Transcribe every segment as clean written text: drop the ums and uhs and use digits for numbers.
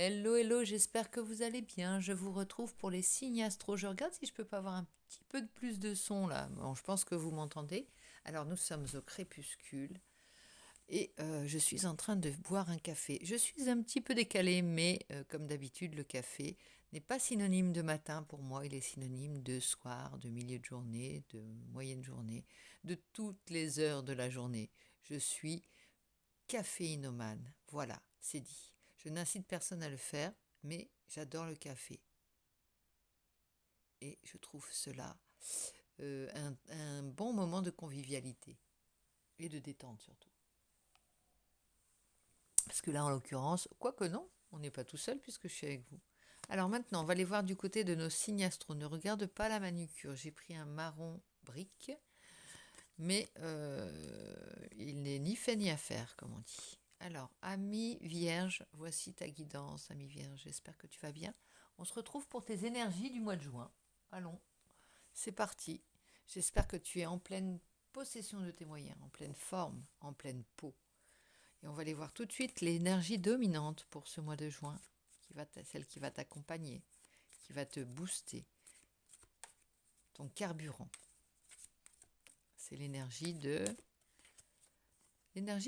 Hello, hello, j'espère que vous allez bien. Je vous retrouve pour les signes astro. Je regarde si je peux pas avoir un petit peu de plus de son là. Bon, je pense que vous m'entendez. Alors, nous sommes au crépuscule et je suis en train de boire un café. Je suis un petit peu décalée, mais comme d'habitude, le café n'est pas synonyme de matin pour moi. Il est synonyme de soir, de milieu de journée, de moyenne journée, de toutes les heures de la journée. Je suis caféinomane. Voilà, c'est dit. Je n'incite personne à le faire, mais j'adore le café. Et je trouve cela un bon moment de convivialité et de détente surtout. Parce que là, en l'occurrence, quoique non, on n'est pas tout seul puisque je suis avec vous. Alors maintenant, on va aller voir du côté de nos signes astro. Ne regarde pas la manucure. J'ai pris un marron brique, mais il n'est ni fait ni à faire, comme on dit. Alors, ami Vierge, voici ta guidance, ami Vierge. J'espère que tu vas bien. On se retrouve pour tes énergies du mois de juin. Allons, c'est parti. J'espère que tu es en pleine possession de tes moyens, en pleine forme, en pleine peau. Et on va aller voir tout de suite l'énergie dominante pour ce mois de juin, celle qui va t'accompagner, qui va te booster, ton carburant. C'est l'énergie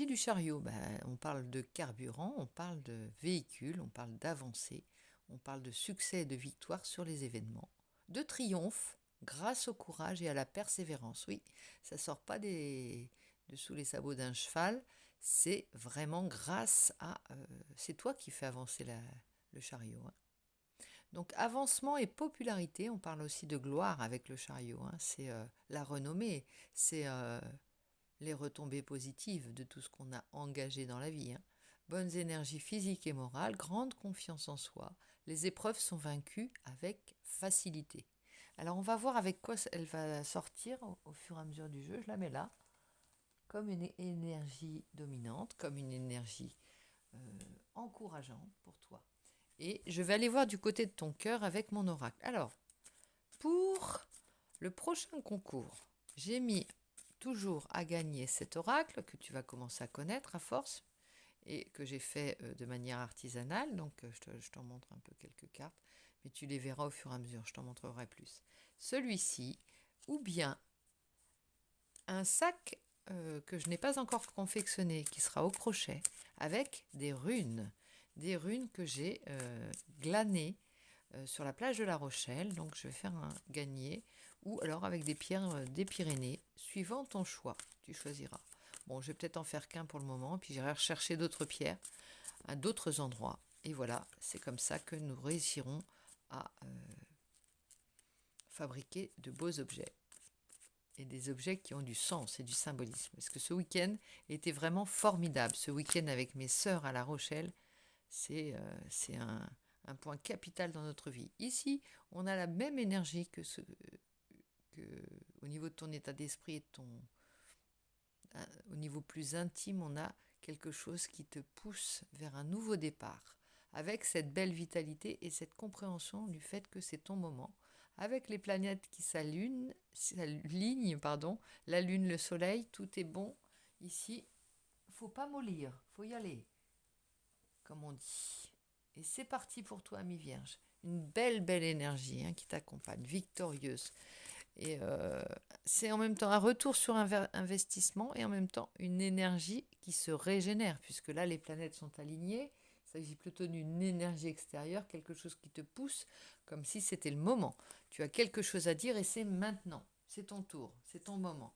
du chariot. On parle de carburant, on parle de véhicule, on parle d'avancée, on parle de succès et de victoire sur les événements, de triomphe grâce au courage et à la persévérance. Oui, ça sort pas de sous les sabots d'un cheval, c'est vraiment grâce à... c'est toi qui fais avancer le chariot. Hein. Donc avancement et popularité, on parle aussi de gloire avec le chariot. Hein. C'est la renommée, c'est les retombées positives de tout ce qu'on a engagé dans la vie. Hein. Bonnes énergies physiques et morales, grande confiance en soi. Les épreuves sont vaincues avec facilité. Alors on va voir avec quoi elle va sortir au fur et à mesure du jeu. Je la mets là, comme une énergie dominante, comme une énergie encourageante pour toi. Et je vais aller voir du côté de ton cœur avec mon oracle. Alors, pour le prochain concours, j'ai mis toujours à gagner cet oracle que tu vas commencer à connaître à force et que j'ai fait de manière artisanale. Donc, je t'en montre un peu quelques cartes, mais tu les verras au fur et à mesure. Je t'en montrerai plus. Celui-ci, ou bien un sac que je n'ai pas encore confectionné, qui sera au crochet, avec des runes que j'ai glanées sur la plage de La Rochelle. Donc je vais faire un gagné, ou alors avec des pierres des Pyrénées, suivant ton choix, tu choisiras. Bon, je vais peut-être en faire qu'un pour le moment, puis j'irai rechercher d'autres pierres à d'autres endroits. Et voilà, c'est comme ça que nous réussirons à fabriquer de beaux objets. Et des objets qui ont du sens et du symbolisme. Parce que ce week-end était vraiment formidable. Ce week-end avec mes sœurs à La Rochelle, c'est un point capital dans notre vie. Ici, on a la même énergie que au niveau de ton état d'esprit et de au niveau plus intime, on a quelque chose qui te pousse vers un nouveau départ, avec cette belle vitalité et cette compréhension du fait que c'est ton moment, avec les planètes qui s'alignent, la lune, le soleil, tout est bon. Ici, faut pas mollir, faut y aller, comme on dit. Et c'est parti pour toi, ami Vierge. Une belle, belle énergie qui t'accompagne, victorieuse. Et c'est en même temps un retour sur investissement et en même temps une énergie qui se régénère, puisque là, les planètes sont alignées. Il s'agit plutôt d'une énergie extérieure, quelque chose qui te pousse, comme si c'était le moment. Tu as quelque chose à dire et c'est maintenant. C'est ton tour, c'est ton moment.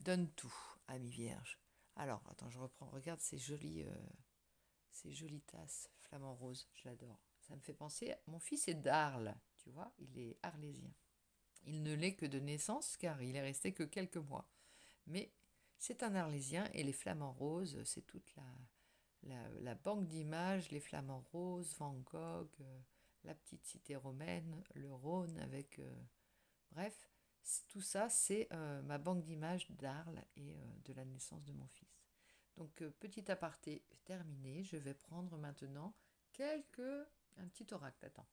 Donne tout, ami Vierge. Alors, attends, je reprends. Regarde ces jolies tasses flamant rose. Je l'adore. Ça me fait penser. Mon fils est d'Arles, tu vois, il est arlésien. Il ne l'est que de naissance car il est resté que quelques mois. Mais c'est un Arlésien et les flamants roses, c'est toute la banque d'images, les flamants roses, Van Gogh, la petite cité romaine, le Rhône avec... bref, tout ça, c'est ma banque d'images d'Arles et de la naissance de mon fils. Donc, petit aparté terminé, je vais prendre maintenant un petit oracle, attends.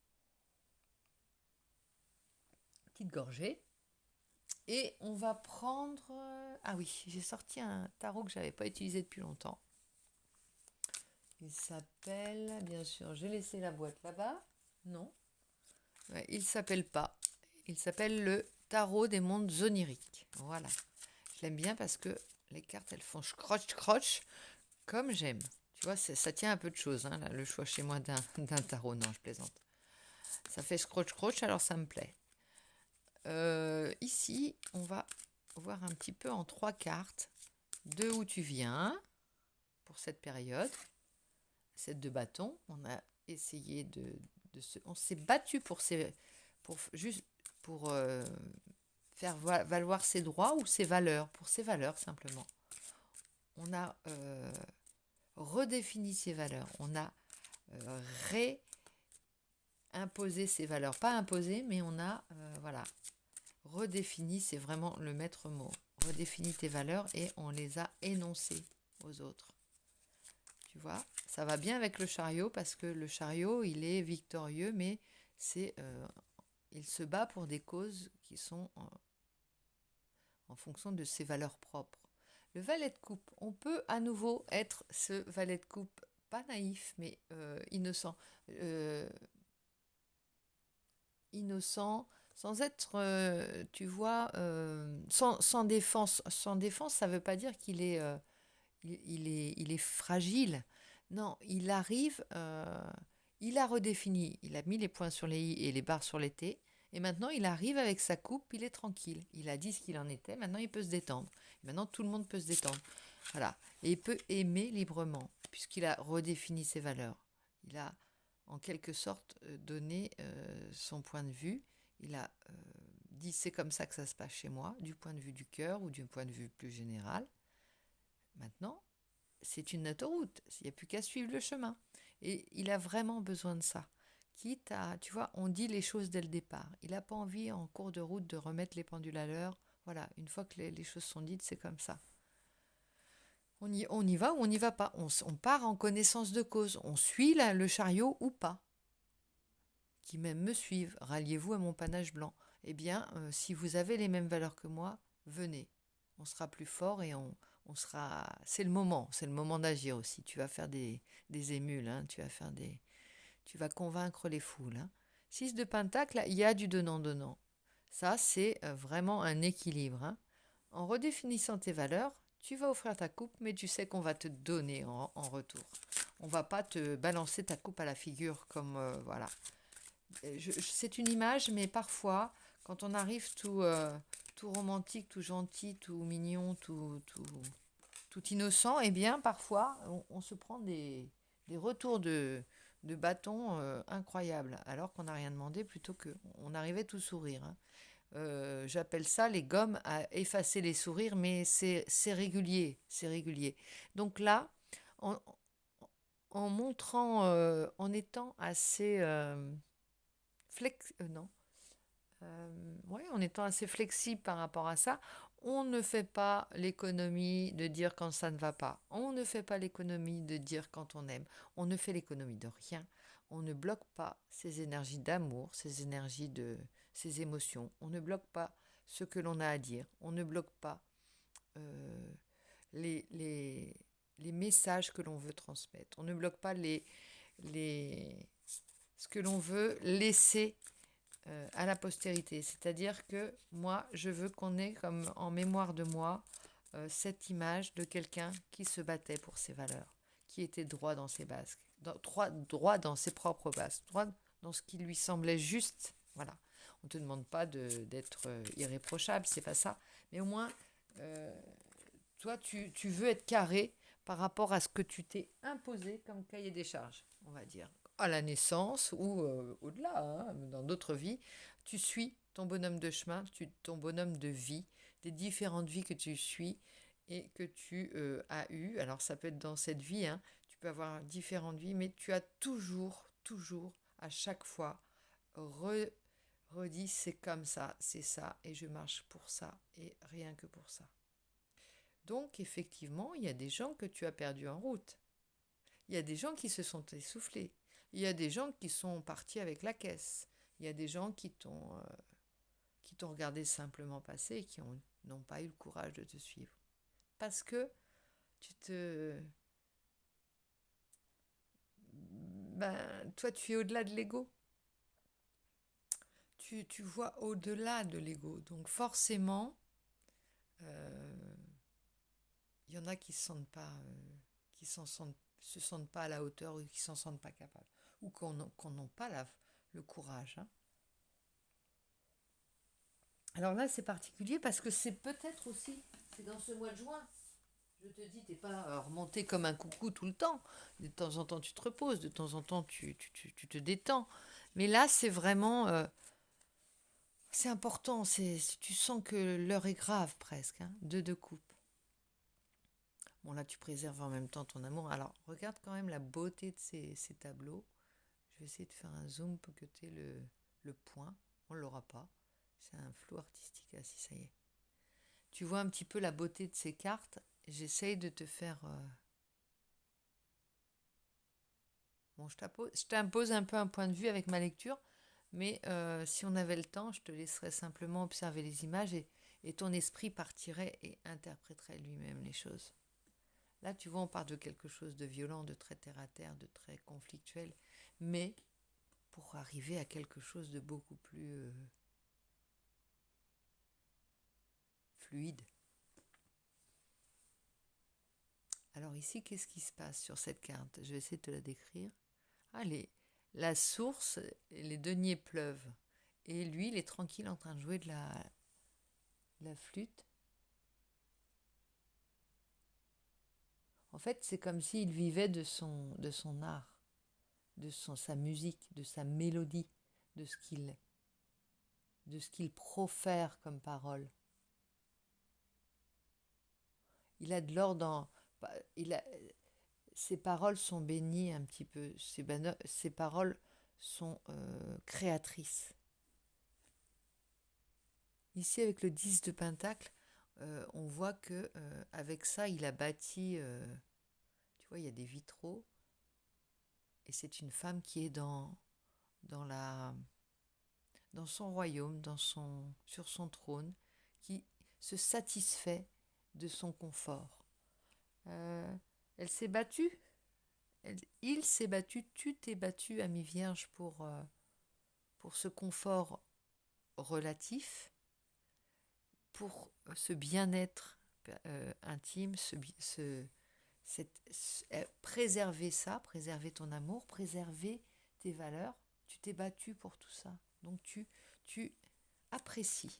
Petite gorgée. Et on va prendre... Ah oui, j'ai sorti un tarot que je n'avais pas utilisé depuis longtemps. Il s'appelle, bien sûr, j'ai laissé la boîte là-bas. Non, ouais, il s'appelle pas. Il s'appelle le tarot des mondes oniriques. Voilà. Je l'aime bien parce que les cartes, elles font scrotch, comme j'aime. Tu vois, ça tient un peu de choses, hein, là, le choix chez moi d'un tarot. Non, je plaisante. Ça fait scrotch, alors ça me plaît. Ici, on va voir un petit peu en 3 cartes de où tu viens pour cette période. Cette de bâton, on a essayé on s'est battu juste pour faire valoir ses droits ou ses valeurs, pour ses valeurs simplement. On a redéfini ses valeurs, on a réimposé ses valeurs, pas imposé, mais on a voilà redéfini, c'est vraiment le maître mot. Redéfini tes valeurs et on les a énoncées aux autres. Tu vois, ça va bien avec le chariot parce que le chariot, il est victorieux, mais il se bat pour des causes qui sont en fonction de ses valeurs propres. Le valet de coupe, on peut à nouveau être ce valet de coupe, pas naïf, mais innocent. Innocent, sans être, tu vois, sans défense. Sans défense, ça ne veut pas dire qu'il est, il est fragile. Non, il arrive, il a redéfini, il a mis les points sur les i et les barres sur les t, et maintenant il arrive avec sa coupe, il est tranquille. Il a dit ce qu'il en était, maintenant il peut se détendre. Et maintenant tout le monde peut se détendre. Voilà. Et il peut aimer librement, puisqu'il a redéfini ses valeurs. Il a en quelque sorte donné son point de vue. Il a dit c'est comme ça que ça se passe chez moi, du point de vue du cœur ou du point de vue plus général. Maintenant, c'est une autoroute, il n'y a plus qu'à suivre le chemin. Et il a vraiment besoin de ça. Quitte à, tu vois, on dit les choses dès le départ. Il n'a pas envie en cours de route de remettre les pendules à l'heure. Voilà, une fois que les choses sont dites, c'est comme ça. On y va ou on n'y va pas. On part en connaissance de cause. On suit le chariot ou pas. Qui même me suivent, ralliez-vous à mon panache blanc. Eh bien, si vous avez les mêmes valeurs que moi, venez. On sera plus fort et on sera. C'est le moment d'agir aussi. Tu vas faire des émules, hein, tu vas convaincre les foules. Hein. 6 de pentacle, il y a du donnant-donnant. Ça, c'est vraiment un équilibre. Hein. En redéfinissant tes valeurs, tu vas offrir ta coupe, mais tu sais qu'on va te donner en retour. On va pas te balancer ta coupe à la figure comme voilà. C'est une image, mais parfois, quand on arrive tout romantique, tout gentil, tout mignon, tout innocent, eh bien, parfois, on se prend des retours de bâton incroyables, alors qu'on n'a rien demandé, plutôt qu'on arrivait tout sourire. Hein. J'appelle ça les gommes à effacer les sourires, mais c'est régulier, c'est régulier. Donc là, en, en montrant, en étant assez non. Ouais, en étant assez flexible par rapport à ça, on ne fait pas l'économie de dire quand ça ne va pas. On ne fait pas l'économie de dire quand on aime. On ne fait l'économie de rien. On ne bloque pas ces énergies d'amour, ces émotions. On ne bloque pas ce que l'on a à dire. On ne bloque pas euh, les, les, les messages que l'on veut transmettre. On ne bloque pas les, ce que l'on veut laisser à la postérité. C'est-à-dire que moi, je veux qu'on ait comme en mémoire de moi cette image de quelqu'un qui se battait pour ses valeurs, qui était droit dans ses bases, droit dans ses propres bases, droit dans ce qui lui semblait juste. Voilà. On ne te demande pas d'être irréprochable, c'est pas ça. Mais au moins, euh, toi, tu veux être carré par rapport à ce que tu t'es imposé comme cahier des charges, on va dire. À la naissance ou au-delà, hein, dans d'autres vies, tu suis ton bonhomme de chemin, ton bonhomme de vie, des différentes vies que tu suis et que tu as eues. Alors ça peut être dans cette vie, hein, tu peux avoir différentes vies, mais tu as toujours, à chaque fois, redit c'est comme ça, c'est ça, et je marche pour ça, et rien que pour ça. Donc effectivement, il y a des gens que tu as perdus en route. Il y a des gens qui se sont essoufflés. Il y a des gens qui sont partis avec la caisse. Il y a des gens qui t'ont regardé simplement passer et qui n'ont pas eu le courage de te suivre. Parce que tu te toi, tu es au-delà de l'ego. Tu vois au-delà de l'ego. Donc forcément, euh, il y en a qui se sentent pas à la hauteur ou qui s'en sentent pas capables. Ou qu'on n'ont pas le courage. Hein. Alors là, c'est particulier parce que c'est peut-être aussi, c'est dans ce mois de juin. Je te dis, t'es pas remonté comme un coucou tout le temps. De temps en temps, tu te reposes, de temps en temps, tu te détends. Mais là, c'est vraiment, c'est important. Tu sens que l'heure est grave presque, hein, deux coupes. Bon, là, tu préserves en même temps ton amour. Alors, regarde quand même la beauté de ces tableaux. Je vais essayer de faire un zoom pour que tu aies le point. On ne l'aura pas. C'est un flou artistique. Ah, si, ça y est. Tu vois un petit peu la beauté de ces cartes. J'essaye de te faire... Bon, je t'impose un peu un point de vue avec ma lecture, mais si on avait le temps, je te laisserais simplement observer les images et ton esprit partirait et interpréterait lui-même les choses. Là, tu vois, on parle de quelque chose de violent, de très terre-à-terre, de très conflictuel, mais pour arriver à quelque chose de beaucoup plus fluide. Alors ici, qu'est-ce qui se passe sur cette carte? Je vais essayer de te la décrire. Allez, la source, les deniers pleuvent. Et lui, il est tranquille en train de jouer de la flûte. En fait, c'est comme s'il vivait de son art, sa musique, de sa mélodie, de ce qu'il profère comme parole. Il a de l'or dans... Ses paroles sont bénies un petit peu. Ses paroles sont créatrices. Ici, avec le 10 de Pentacle, on voit que avec ça, il a bâti... tu vois, il y a des vitraux. Et c'est une femme qui est dans son royaume, sur son trône, qui se satisfait de son confort. Elle s'est battue. Il s'est battu, tu t'es battu, ami Vierge, pour ce confort relatif, pour ce bien-être intime, préserver ça, préserver ton amour, préserver tes valeurs. Tu t'es battu pour tout ça. Donc tu apprécies,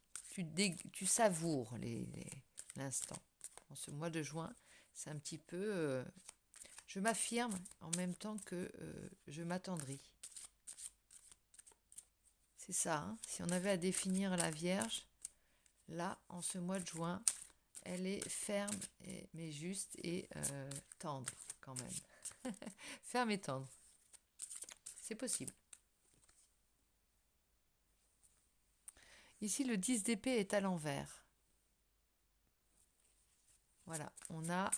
tu savoures l'instant. En ce mois de juin, c'est un petit peu... je m'affirme en même temps que je m'attendris. C'est ça, hein. Si on avait à définir la Vierge, là, en ce mois de juin, elle est ferme, mais juste et tendre quand même. Ferme et tendre. C'est possible. Ici, le 10 d'épée est à l'envers. Voilà, on a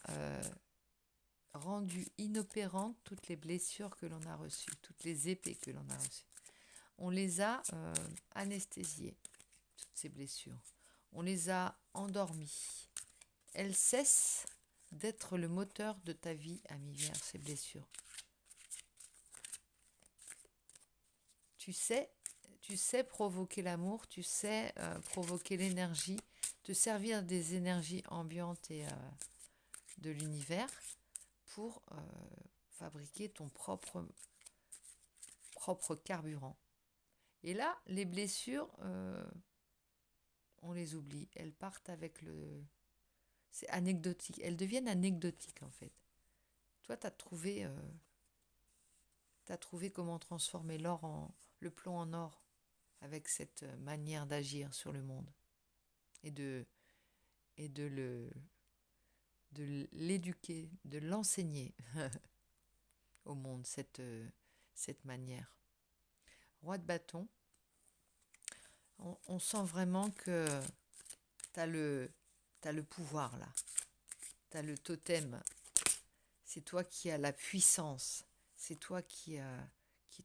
rendu inopérantes toutes les blessures que l'on a reçues, toutes les épées que l'on a reçues. On les a anesthésiées, toutes ces blessures. On les a endormies. Elles cessent d'être le moteur de ta vie, ami Vierge, ces blessures. Tu sais provoquer l'amour, tu sais provoquer l'énergie, te servir des énergies ambiantes et de l'univers pour fabriquer ton propre carburant. Et là, les blessures, on les oublie. Elles partent avec c'est anecdotique. Elles deviennent anecdotiques, en fait. Toi, tu as trouvé comment transformer le plomb en or avec cette manière d'agir sur le monde et de l'éduquer, de l'enseigner au monde, cette manière. Roi de bâton, on sent vraiment que tu as le pouvoir là, tu as le totem, c'est toi qui as la puissance, c'est toi qui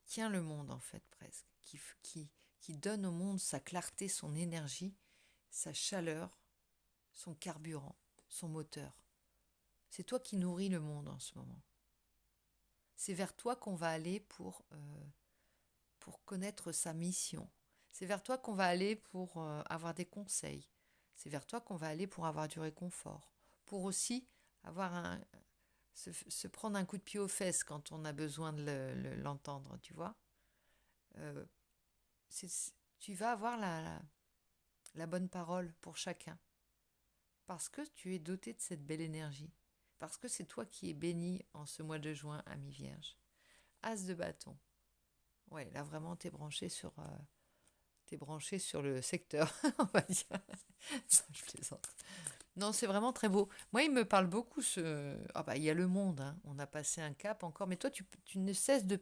tient le monde en fait presque, qui donne au monde sa clarté, son énergie, sa chaleur, son carburant, son moteur. C'est toi qui nourris le monde en ce moment. C'est vers toi qu'on va aller pour connaître sa mission. C'est vers toi qu'on va aller pour avoir des conseils. C'est vers toi qu'on va aller pour avoir du réconfort. Pour aussi se prendre un coup de pied aux fesses quand on a besoin de l'entendre, tu vois. Euh, Tu vas avoir la bonne parole pour chacun. Parce que tu es doté de cette belle énergie. Parce que c'est toi qui es béni en ce mois de juin, ami Vierge. As de bâton. Ouais, là vraiment, t'es branché sur le secteur, on va dire. Ça, je plaisante. Non, c'est vraiment très beau. Moi, il me parle beaucoup Ah bah, il y a le monde, hein. On a passé un cap encore. Mais toi, tu ne cesses de...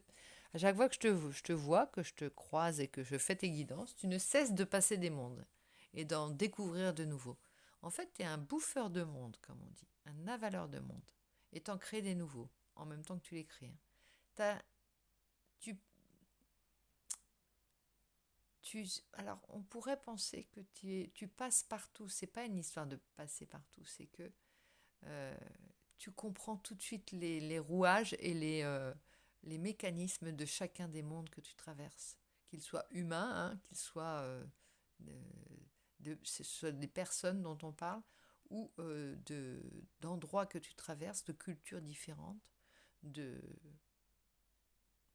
À chaque fois que je te vois, que je te croise et que je fais tes guidances, tu ne cesses de passer des mondes et d'en découvrir de nouveaux. En fait, tu es un bouffeur de monde, comme on dit, un avaleur de monde. Et t'en crées des nouveaux, en même temps que tu les crées, hein. T'as- tu, alors, on pourrait penser que tu passes partout. C'est pas une histoire de passer partout, c'est que euh, tu comprends tout de suite les rouages et les mécanismes de chacun des mondes que tu traverses. Qu'ils soient humains, hein, qu'ils soient, ce soit des personnes dont on parle, ou d'endroits que tu traverses, de cultures différentes, de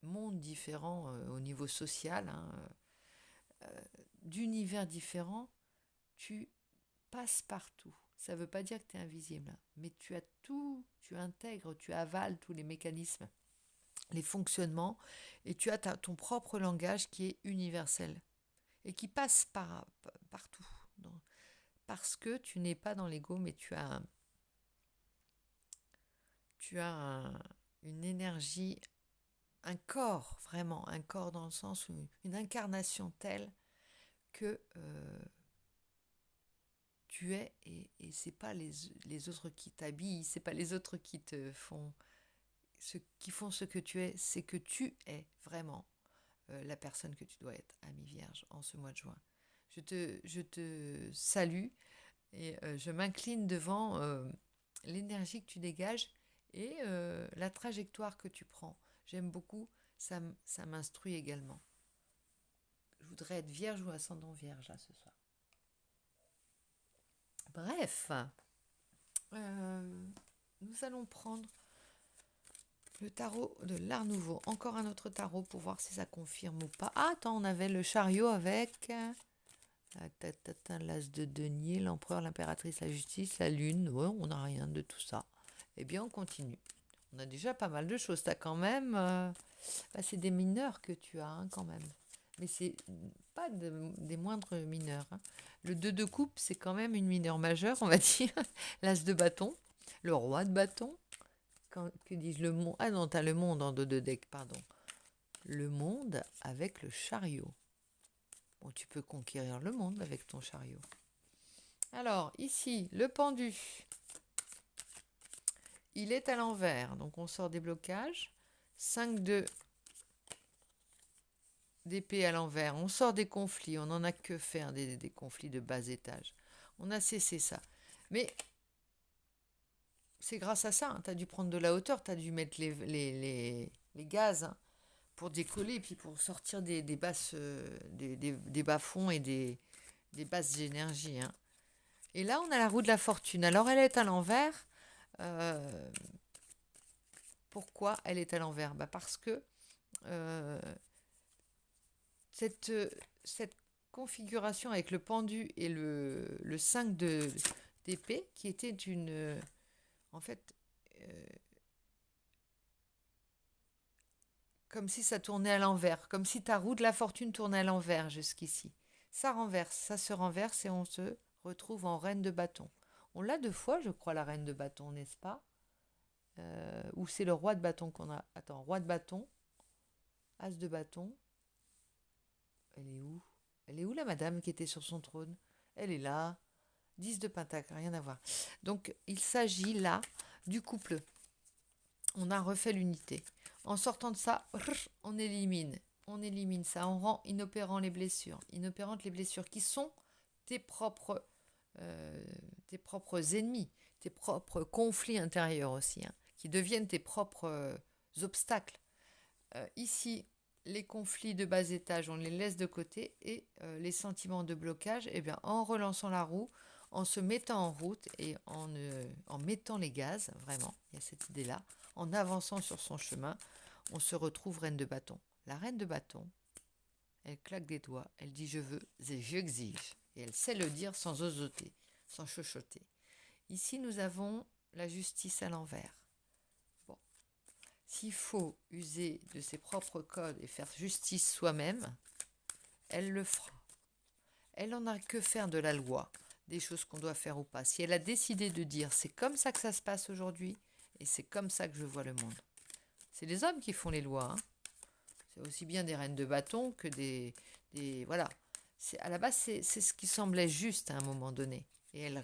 mondes différents au niveau social, hein, d'univers différents, tu passes partout. Ça ne veut pas dire que tu es invisible, hein, mais tu as tout, tu intègres, tu avales tous les mécanismes, les fonctionnements, et tu as ton propre langage qui est universel et qui passe partout. Parce que tu n'es pas dans l'ego, mais tu as une énergie, un corps, vraiment, un corps dans le sens où une incarnation telle que tu es, et c'est pas les autres qui t'habillent, c'est pas les autres qui te font qui font ce que tu es, c'est que tu es vraiment la personne que tu dois être, ami Vierge, en ce mois de juin. Je te salue et je m'incline devant l'énergie que tu dégages et la trajectoire que tu prends. J'aime beaucoup, ça m'instruit également. Je voudrais être vierge ou ascendant vierge là ce soir. Bref, nous allons prendre le tarot de l'Art Nouveau. Encore un autre tarot pour voir si ça confirme ou pas. Ah, attends, on avait le chariot avec l'as de denier, l'empereur, l'impératrice, la justice, la lune. Ouais, on n'a rien de tout ça. Eh bien, on continue. On a déjà pas mal de choses. T'as quand même... c'est des mineurs que tu as, hein, quand même. Mais c'est pas des moindres mineurs, hein. Le 2 de coupe, c'est quand même une mineure majeure, on va dire. L'as de bâton, le roi de bâton. Que dis-je, le monde? Ah non, t'as le monde en 2 de deck, pardon. Le monde avec le chariot. Bon, tu peux conquérir le monde avec ton chariot. Alors, ici, le pendu. Il est à l'envers, donc on sort des blocages. 5 d'épée à l'envers. On sort des conflits. On n'en a que faire des conflits de bas étage. On a cessé ça. Mais c'est grâce à ça. Hein, tu as dû prendre de la hauteur. Tu as dû mettre les gaz, hein, pour décoller, puis pour sortir des basses, des bas-fonds et des basses énergies, hein. Et là, on a la roue de la fortune. Alors, elle est à l'envers. Euh, Pourquoi elle est à l'envers? Parce que euh, cette configuration avec le pendu et le 5 d'épée, qui était en fait, euh, comme si ça tournait à l'envers, comme si ta roue de la fortune tournait à l'envers jusqu'ici. Ça renverse, ça se renverse et on se retrouve en reine de bâton. On l'a 2 fois, je crois, la reine de bâton, n'est-ce pas? Ou c'est le roi de bâton qu'on a. Attends, roi de bâton, as de bâton. Elle est où? Elle est où la madame qui était sur son trône? Elle est là. 10 de pentacle, rien à voir. Donc, il s'agit là du couple. On a refait l'unité. En sortant de ça, on élimine. On élimine ça. On rend inopérant les blessures. Inopérantes les blessures qui sont tes propres ennemis, tes propres conflits intérieurs aussi, hein, qui deviennent tes propres obstacles. Ici, les conflits de bas étage, on les laisse de côté et les sentiments de blocage, eh bien, en relançant la roue, en se mettant en route et en mettant les gaz, vraiment, il y a cette idée-là, en avançant sur son chemin, on se retrouve reine de bâton. La reine de bâton, elle claque des doigts, elle dit je veux et j'exige. Et elle sait le dire sans osoter, sans chuchoter. Ici, nous avons la justice à l'envers. Bon, s'il faut user de ses propres codes et faire justice soi-même, elle le fera. Elle n'en a que faire de la loi, des choses qu'on doit faire ou pas. Si elle a décidé de dire c'est comme ça que ça se passe aujourd'hui et c'est comme ça que je vois le monde. C'est les hommes qui font les lois. Hein. C'est aussi bien des reines de bâton que voilà. À la base, c'est ce qui semblait juste à un moment donné. Et elle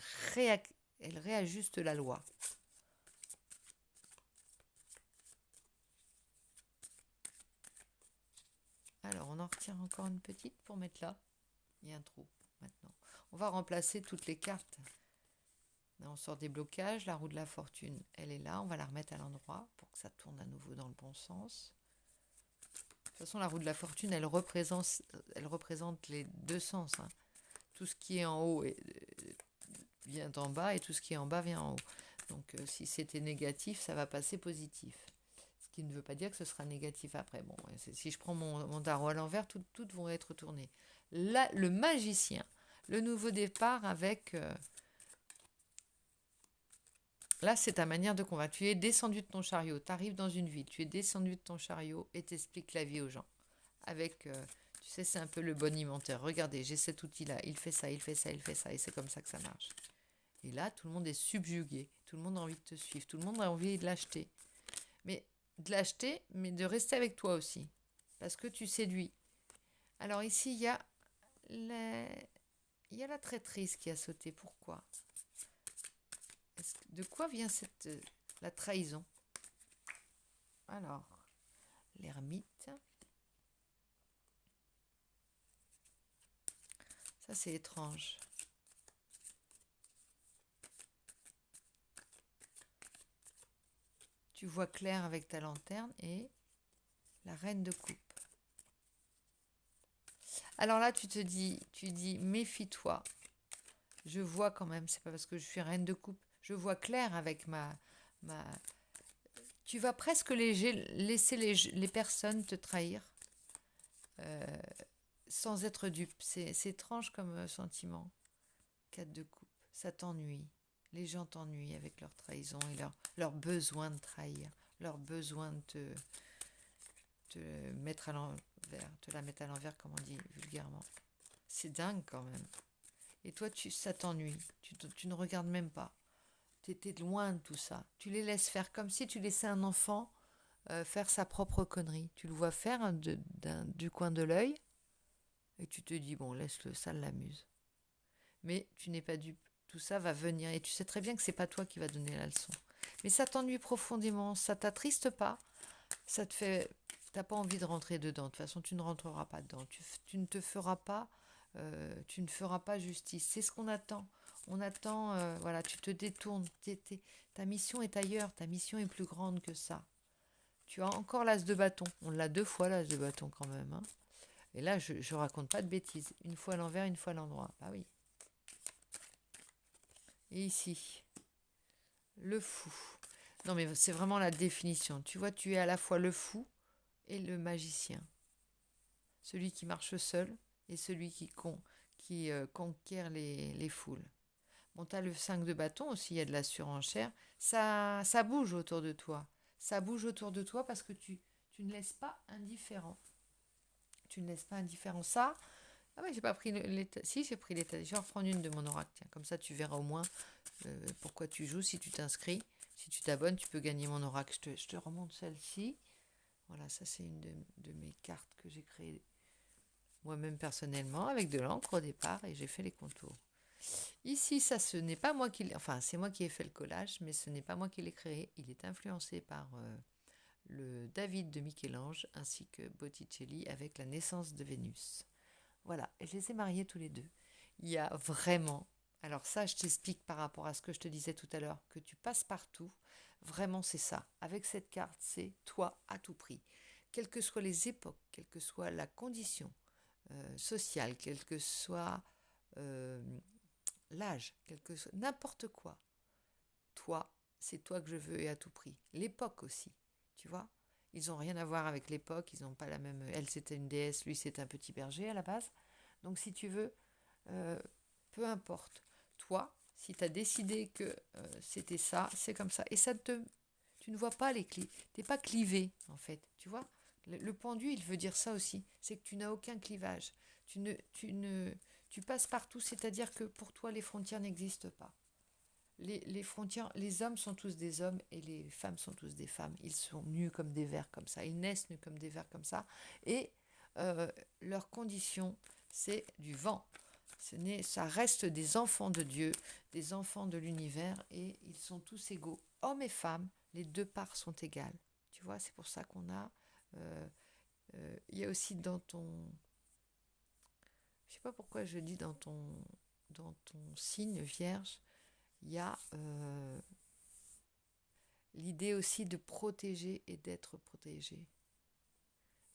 réajuste la loi. Alors, on en retire encore une petite pour mettre là. Il y a un trou maintenant. On va remplacer toutes les cartes. Là, on sort des blocages. La roue de la fortune, elle est là. On va la remettre à l'endroit pour que ça tourne à nouveau dans le bon sens. De toute façon, la roue de la fortune, elle représente les deux sens. Hein. Tout ce qui est en haut vient en bas et tout ce qui est en bas vient en haut. Donc, si c'était négatif, ça va passer positif. Ce qui ne veut pas dire que ce sera négatif après. Bon, si je prends mon tarot à l'envers, toutes vont être tournées. Là, le magicien, le nouveau départ avec... Là, c'est ta manière de convaincre. Tu es descendu de ton chariot, tu arrives dans une ville, tu es descendu de ton chariot et tu expliques la vie aux gens. Avec, tu sais, c'est un peu le bonimenteur. Regardez, j'ai cet outil-là, il fait ça, il fait ça, il fait ça, et c'est comme ça que ça marche. Et là, tout le monde est subjugué, tout le monde a envie de te suivre, tout le monde a envie de l'acheter. Mais de rester avec toi aussi, parce que tu séduis. Alors ici, il y a la traîtrise qui a sauté. Pourquoi ? De quoi vient la trahison ? Alors, l'ermite. Ça, c'est étrange. Tu vois clair avec ta lanterne et la reine de coupe. Alors là, tu dis, méfie-toi. Je vois quand même, c'est pas parce que je suis reine de coupe. Je vois clair avec ma... Tu vas presque laisser les personnes te trahir sans être dupe. C'est étrange comme sentiment. 4 de coupe, ça t'ennuie. Les gens t'ennuient avec leur trahison et leur besoin de trahir, leur besoin de te mettre à l'envers, te la mettre à l'envers, comme on dit vulgairement. C'est dingue quand même. Et toi, ça t'ennuie. Tu ne regardes même pas. Tu étais loin de tout ça. Tu les laisses faire comme si tu laissais un enfant faire sa propre connerie. Tu le vois faire du coin de l'œil et tu te dis, bon, laisse-le, ça l'amuse. Mais tu n'es pas dupe. Tout ça va venir et tu sais très bien que c'est pas toi qui va donner la leçon. Mais ça t'ennuie profondément, ça t'attriste pas, ça te fait... T'as pas envie de rentrer dedans. De toute façon, tu ne rentreras pas dedans. Tu ne te feras pas... tu ne feras pas justice. C'est ce qu'on attend. On attend, voilà, tu te détournes. Ta mission est ailleurs. Ta mission est plus grande que ça. Tu as encore l'as de bâton. On l'a 2 fois l'as de bâton quand même. Hein. Et là, je raconte pas de bêtises. Une fois à l'envers, une fois à l'endroit. Bah oui. Et ici, le fou. Non mais c'est vraiment la définition. Tu vois, tu es à la fois le fou et le magicien. Celui qui marche seul et celui qui conquiert les foules. Bon, tu as le 5 de bâton aussi, il y a de la surenchère. Ça bouge autour de toi. Ça bouge autour de toi parce que tu ne laisses pas indifférent. Tu ne laisses pas indifférent. Ça, ah ouais, j'ai pas pris l'état. Si, j'ai pris l'état. Je vais en reprendre une de mon oracle. Tiens, comme ça, tu verras au moins pourquoi tu joues. Si tu t'inscris, si tu t'abonnes, tu peux gagner mon oracle. Je te remonte celle-ci. Voilà, ça c'est une de mes cartes que j'ai créées moi-même personnellement avec de l'encre au départ et j'ai fait les contours. Ici, ça, ce n'est pas moi qui l'ai... Enfin, c'est moi qui ai fait le collage, mais ce n'est pas moi qui l'ai créé. Il est influencé par le David de Michel-Ange ainsi que Botticelli avec la naissance de Vénus. Voilà, et je les ai mariés tous les deux. Il y a vraiment... Alors ça, je t'explique par rapport à ce que je te disais tout à l'heure, que tu passes partout. Vraiment, c'est ça. Avec cette carte, c'est toi à tout prix. Quelles que soient les époques, quelle que soit la condition sociale, quel que soit euh, l'âge, n'importe quoi. Toi, c'est toi que je veux et à tout prix. L'époque aussi, tu vois. Ils n'ont rien à voir avec l'époque, ils n'ont pas la même... Elle, c'était une déesse, lui, c'est un petit berger à la base. Donc, si tu veux, euh, peu importe. Toi, si tu as décidé que c'était ça, c'est comme ça. Et ça te... Tu ne vois pas les clés. Tu n'es pas clivé, en fait. Tu vois, le pendu, il veut dire ça aussi. C'est que tu n'as aucun clivage. Tu passes partout, c'est-à-dire que pour toi, les frontières n'existent pas. Les frontières, les hommes sont tous des hommes et les femmes sont tous des femmes. Ils sont nus comme des vers comme ça. Ils naissent nus comme des vers comme ça. Et leur condition, c'est du vent. Ça reste des enfants de Dieu, des enfants de l'univers, et ils sont tous égaux. Hommes et femmes, les deux parts sont égales. Tu vois, c'est pour ça qu'on a... Il y a aussi dans ton... Je ne sais pas pourquoi je dis dans ton signe vierge, il y a l'idée aussi de protéger et d'être protégé.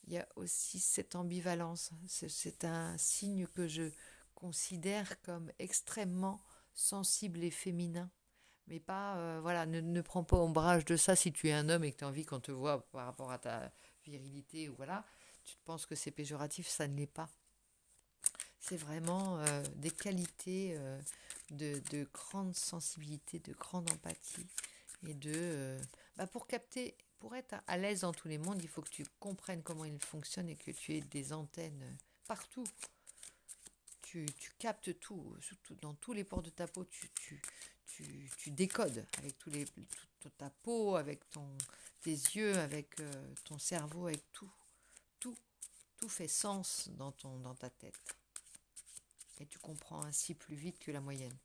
Il y a aussi cette ambivalence. C'est un signe que je considère comme extrêmement sensible et féminin. Mais pas, voilà, ne prends pas ombrage de ça si tu es un homme et que tu as envie qu'on te voit par rapport à ta virilité ou voilà. Tu te penses que c'est péjoratif, ça ne l'est pas. C'est vraiment des qualités de grande sensibilité, de grande empathie et pour capter, pour être à l'aise dans tous les mondes, il faut que tu comprennes comment ils fonctionnent et que tu aies des antennes partout. Tu captes tout, dans tous les pores de ta peau, tu décodes avec toute ta peau, avec tes yeux, avec ton cerveau, avec tout. Tout fait sens dans ta tête. Et tu comprends ainsi plus vite que la moyenne.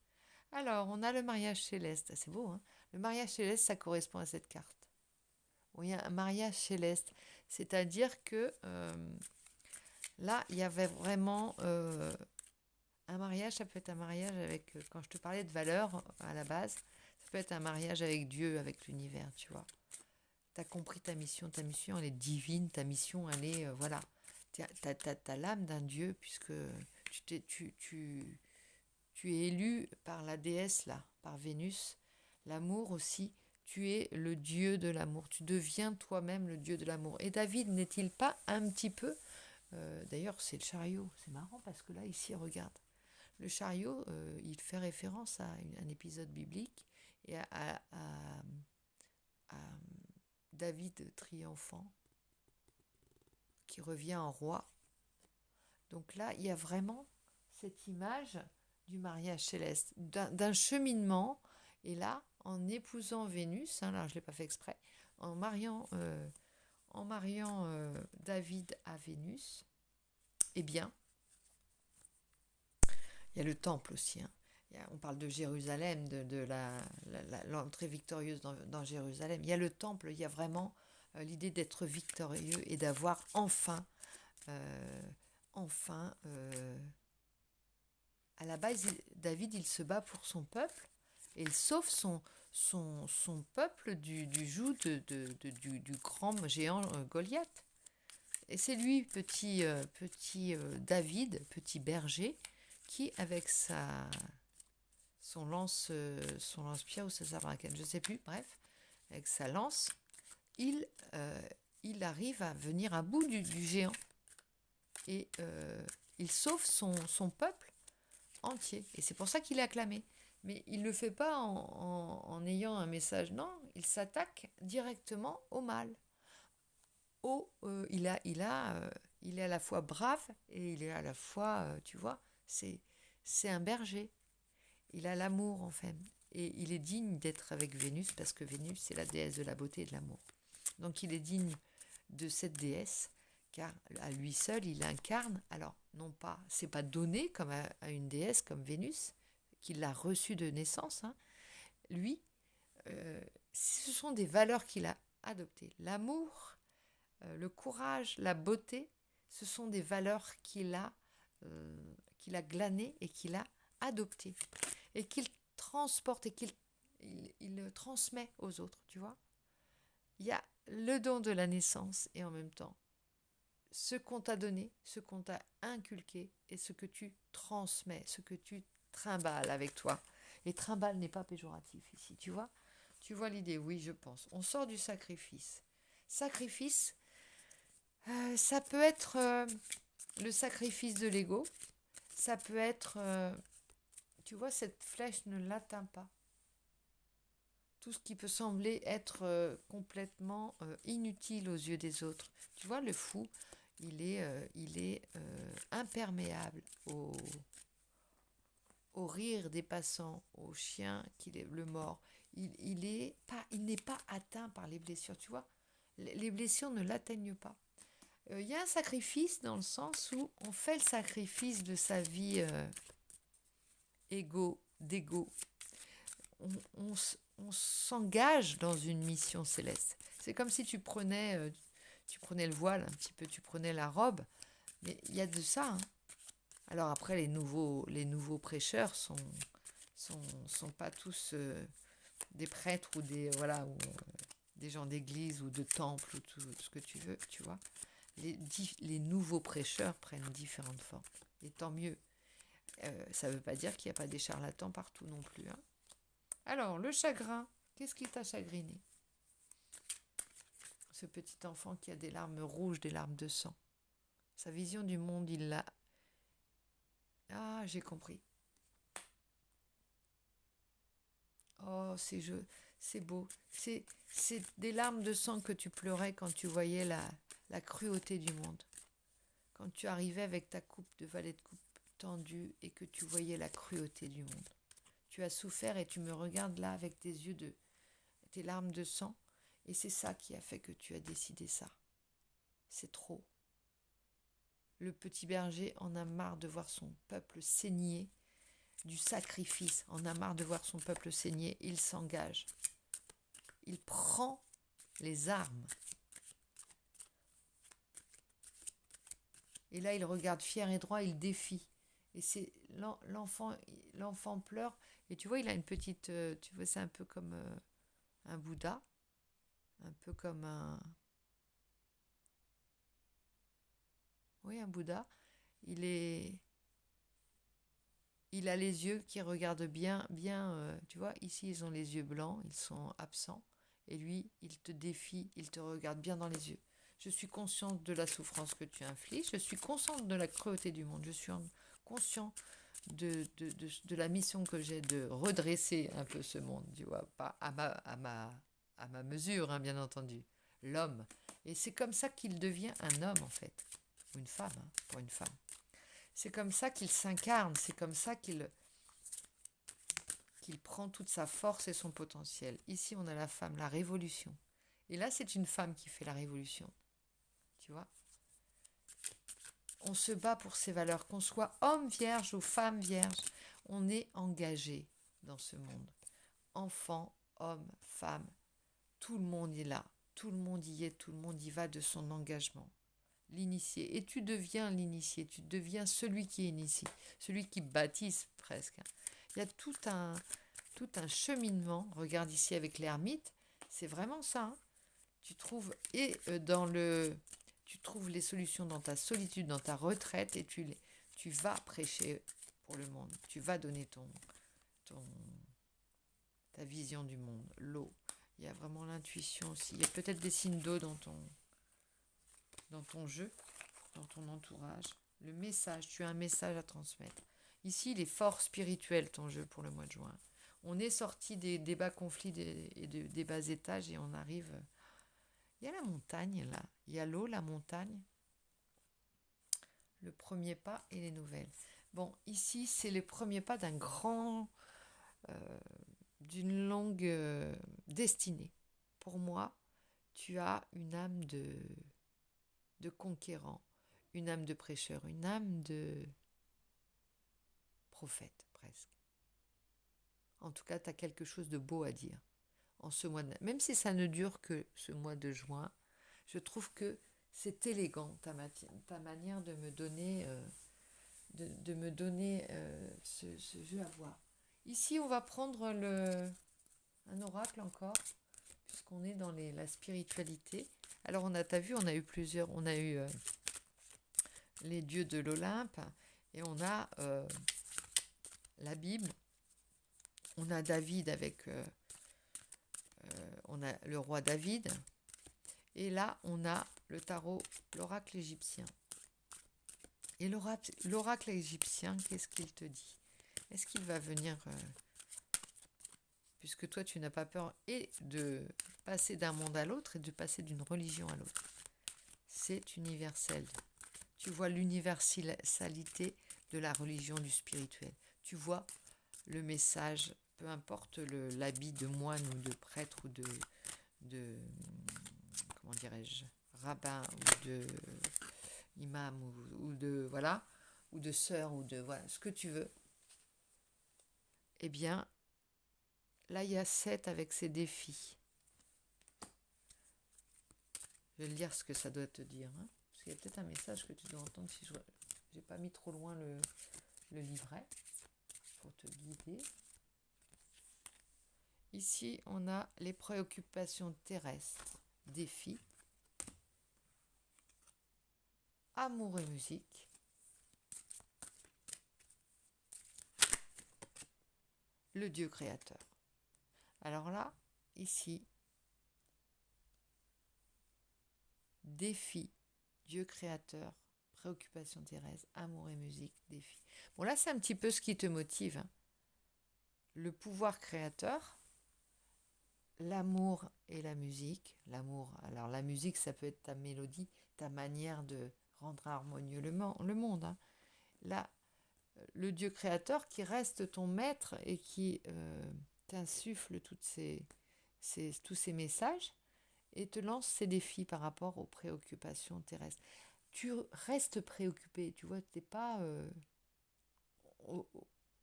Alors, on a le mariage céleste. C'est beau, hein? Le mariage céleste, ça correspond à cette carte. Oui, un mariage céleste. C'est-à-dire que là, il y avait vraiment... un mariage, ça peut être un mariage avec... quand je te parlais de valeurs à la base, ça peut être un mariage avec Dieu, avec l'univers, tu vois. Tu as compris ta mission. Ta mission, elle est divine. Ta mission, elle est... voilà. T'as l'âme d'un Dieu, puisque tu es élu par la déesse, là, par Vénus. L'amour aussi, tu es le Dieu de l'amour. Tu deviens toi-même le Dieu de l'amour. Et David n'est-il pas un petit peu... d'ailleurs, c'est le chariot. C'est marrant parce que là, ici, regarde. Le chariot, il fait référence à un épisode biblique et à David triomphant qui revient en roi. Donc là, il y a vraiment cette image du mariage céleste, d'un cheminement. Et là, en épousant Vénus, là je ne l'ai pas fait exprès, en mariant David à Vénus, eh bien, il y a le temple aussi. Hein. On parle de Jérusalem, de l'entrée victorieuse dans Jérusalem. Il y a le temple, il y a vraiment l'idée d'être victorieux et d'avoir enfin, à la base, David, il se bat pour son peuple et il sauve son peuple du joug du grand géant Goliath. Et c'est lui, petit David, petit berger, qui, avec son lance-pierre ou sa sabrakène, je ne sais plus, bref, avec sa lance, il arrive à venir à bout du géant. Et il sauve son peuple entier. Et c'est pour ça qu'il est acclamé. Mais il ne le fait pas en ayant un message. Non, il s'attaque directement au mal. Il est à la fois brave et il est à la fois, tu vois, c'est un berger. Il a l'amour, en fait. Et il est digne d'être avec Vénus parce que Vénus, c'est la déesse de la beauté et de l'amour. Donc il est digne de cette déesse car à lui seul, il incarne, alors non pas, c'est pas donné comme à une déesse comme Vénus, qu'il l'a reçue de naissance, hein. Lui, ce sont des valeurs qu'il a adoptées. L'amour, le courage, la beauté, ce sont des valeurs qu'il a glanées et qu'il a adoptées et qu'il transporte et il le transmet aux autres, tu vois. Il y a le don de la naissance et en même temps, ce qu'on t'a donné, ce qu'on t'a inculqué et ce que tu transmets, ce que tu trimbales avec toi. Et trimballe n'est pas péjoratif ici, tu vois. Tu vois l'idée, oui, je pense. On sort du sacrifice. Sacrifice, ça peut être le sacrifice de l'ego. Ça peut être, tu vois, cette flèche ne l'atteint pas. Tout ce qui peut sembler être complètement inutile aux yeux des autres. Tu vois, le fou, il est imperméable au rire des passants, au chien, le mort. Il n'est pas atteint par les blessures, tu vois. Les blessures ne l'atteignent pas. Il y a un sacrifice dans le sens où on fait le sacrifice de sa vie d'égo. On s'engage dans une mission céleste. C'est comme si tu prenais le voile un petit peu, tu prenais la robe, mais il y a de ça. Hein. Alors après, les nouveaux prêcheurs sont pas tous des prêtres ou des gens d'église ou de temple ou tout ce que tu veux, tu vois. Les nouveaux prêcheurs prennent différentes formes. Et tant mieux. Ça ne veut pas dire qu'il n'y a pas des charlatans partout non plus. Hein. Alors, le chagrin, qu'est-ce qui t'a chagriné? Ce petit enfant qui a des larmes rouges, des larmes de sang. Sa vision du monde, il l'a... Ah, j'ai compris. Oh, c'est beau. C'est des larmes de sang que tu pleurais quand tu voyais la cruauté du monde. Quand tu arrivais avec ta coupe de valet de coupe tendue et que tu voyais la cruauté du monde. Tu as souffert et tu me regardes là avec tes larmes de sang. Et c'est ça qui a fait que tu as décidé ça. C'est trop. Le petit berger en a marre de voir son peuple saigner du sacrifice, en a marre de voir son peuple saigner, il s'engage. Il prend les armes. Et là, il regarde fier et droit, il défie. Et c'est l'enfant pleure. Et tu vois, il a une petite... tu vois, c'est un peu comme un Bouddha. Un peu comme un... Oui, un Bouddha. Il a les yeux qui regardent bien, tu vois, ici, ils ont les yeux blancs, ils sont absents. Et lui, il te défie, il te regarde bien dans les yeux. Je suis consciente de la souffrance que tu infliges, je suis consciente de la cruauté du monde, je suis conscient de la mission que j'ai de redresser un peu ce monde, tu vois, pas à ma mesure, hein, bien entendu, l'homme. Et c'est comme ça qu'il devient un homme, en fait, ou une femme, hein, pour une femme. C'est comme ça qu'il s'incarne, c'est comme ça qu'il prend toute sa force et son potentiel. Ici, on a la femme, la révolution. Et là, c'est une femme qui fait la révolution. Tu vois ? On se bat pour ses valeurs, qu'on soit homme vierge ou femme vierge, on est engagé dans ce monde. Enfant, homme, femme, tout le monde est là, tout le monde y est, tout le monde y va de son engagement. L'initié, et tu deviens l'initié, tu deviens celui qui initie, celui qui baptise presque. Il y a tout un cheminement, regarde ici avec l'ermite, c'est vraiment ça. Hein. Tu trouves tu trouves les solutions dans ta solitude, dans ta retraite, et tu vas prêcher pour le monde. Tu vas donner ta vision du monde, l'eau. Il y a vraiment l'intuition aussi. Il y a peut-être des signes d'eau dans ton jeu, dans ton entourage. Le message, tu as un message à transmettre. Ici, il est fort spirituel ton jeu pour le mois de juin. On est sorti des bas conflits et des bas étages et on arrive... Il y a la montagne là, il y a l'eau, la montagne, le premier pas et les nouvelles. Bon, ici, c'est le premier pas d'une longue destinée. Pour moi, tu as une âme de conquérant, une âme de prêcheur, une âme de prophète presque. En tout cas, tu as quelque chose de beau à dire en ce mois même si ça ne dure que ce mois de juin, je trouve que c'est élégant ta manière de me donner, ce jeu à voir. Ici, on va prendre un oracle encore, puisqu'on est dans la spiritualité. Alors t'as vu, on a eu plusieurs, on a eu les dieux de l'Olympe, et on a la Bible, on a David avec, on a le roi David, et là on a le tarot, l'oracle égyptien. Et l'oracle égyptien, qu'est-ce qu'il te dit? Est-ce qu'il va venir, puisque toi tu n'as pas peur, et de passer d'un monde à l'autre et de passer d'une religion à l'autre. C'est universel. Tu vois l'universalité de la religion, du spirituel. Tu vois le message, peu importe l'habit de moine ou de prêtre ou de comment dirais-je, rabbin ou de imam ou de voilà, ou de sœur ou de voilà, ce que tu veux. Eh bien, là il y a 7 avec ses défis. Je vais lire ce que ça doit te dire, hein, parce qu'il y a peut-être un message que tu dois entendre si je n'ai pas mis trop loin le livret pour te guider. Ici, on a les préoccupations terrestres, défis, amour et musique, le Dieu créateur. Alors là, ici, défi, Dieu créateur, préoccupations terrestres, amour et musique, défi. Bon, là, c'est un petit peu ce qui te motive, hein. Le pouvoir créateur, l'amour et la musique. L'amour, alors la musique, ça peut être ta mélodie, ta manière de rendre harmonieux le monde, hein. Là, le Dieu créateur qui reste ton maître et qui t'insuffle tous ces messages et te lance ces défis par rapport aux préoccupations terrestres. Tu restes préoccupé, tu vois, tu n'es pas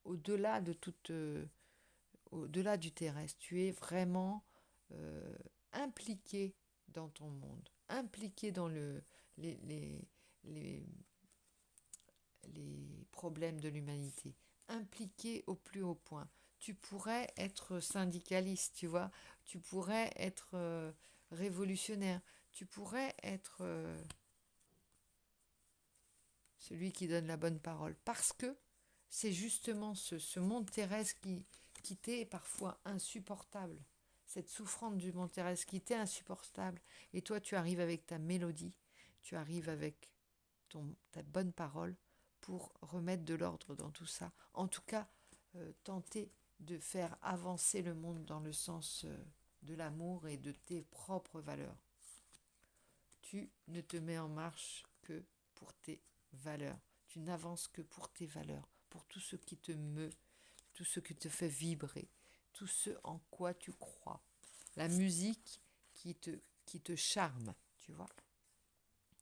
au-delà de toute... au-delà du terrestre, tu es vraiment impliqué dans ton monde, impliqué dans les problèmes de l'humanité, impliqué au plus haut point. Tu pourrais être syndicaliste, tu vois, tu pourrais être révolutionnaire, tu pourrais être celui qui donne la bonne parole, parce que c'est justement ce monde terrestre qui t'est parfois insupportable, cette souffrance du monde terrestre qui t'est insupportable, et toi tu arrives avec ta mélodie, tu arrives avec ta bonne parole pour remettre de l'ordre dans tout ça. En tout cas, tenter de faire avancer le monde dans le sens de l'amour et de tes propres valeurs. Tu ne te mets en marche que pour tes valeurs. Tu n'avances que pour tes valeurs, pour tout ce qui te meut, tout ce qui te fait vibrer, tout ce en quoi tu crois. La musique qui te charme, tu vois.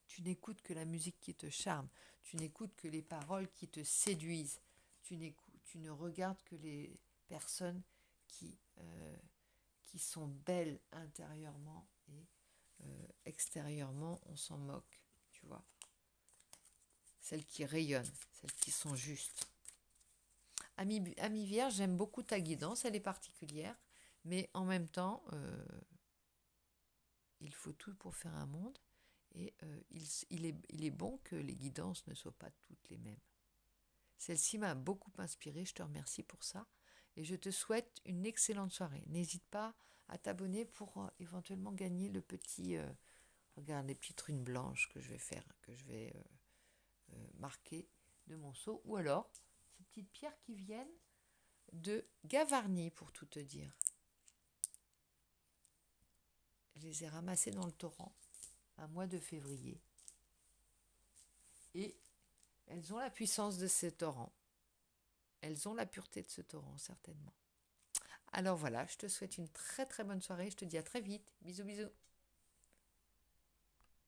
Tu n'écoutes que la musique qui te charme. Tu n'écoutes que les paroles qui te séduisent. Tu ne regardes que les personnes qui sont belles intérieurement et extérieurement, on s'en moque, tu vois. Celles qui rayonnent, celles qui sont justes. Ami Vierge, j'aime beaucoup ta guidance, elle est particulière, mais en même temps, il faut tout pour faire un monde, et il est bon que les guidances ne soient pas toutes les mêmes. Celle-ci m'a beaucoup inspirée, je te remercie pour ça, et je te souhaite une excellente soirée. N'hésite pas à t'abonner pour éventuellement gagner le petit... regarde les petites runes blanches que je vais faire, que je vais marquer de mon seau, ou alors ces petites pierres qui viennent de Gavarnie, pour tout te dire. Je les ai ramassées dans le torrent un mois de février, et elles ont la puissance de ce torrent, elles ont la pureté de ce torrent, certainement. Alors voilà, je te souhaite une très très bonne soirée, je te dis à très vite, bisous bisous.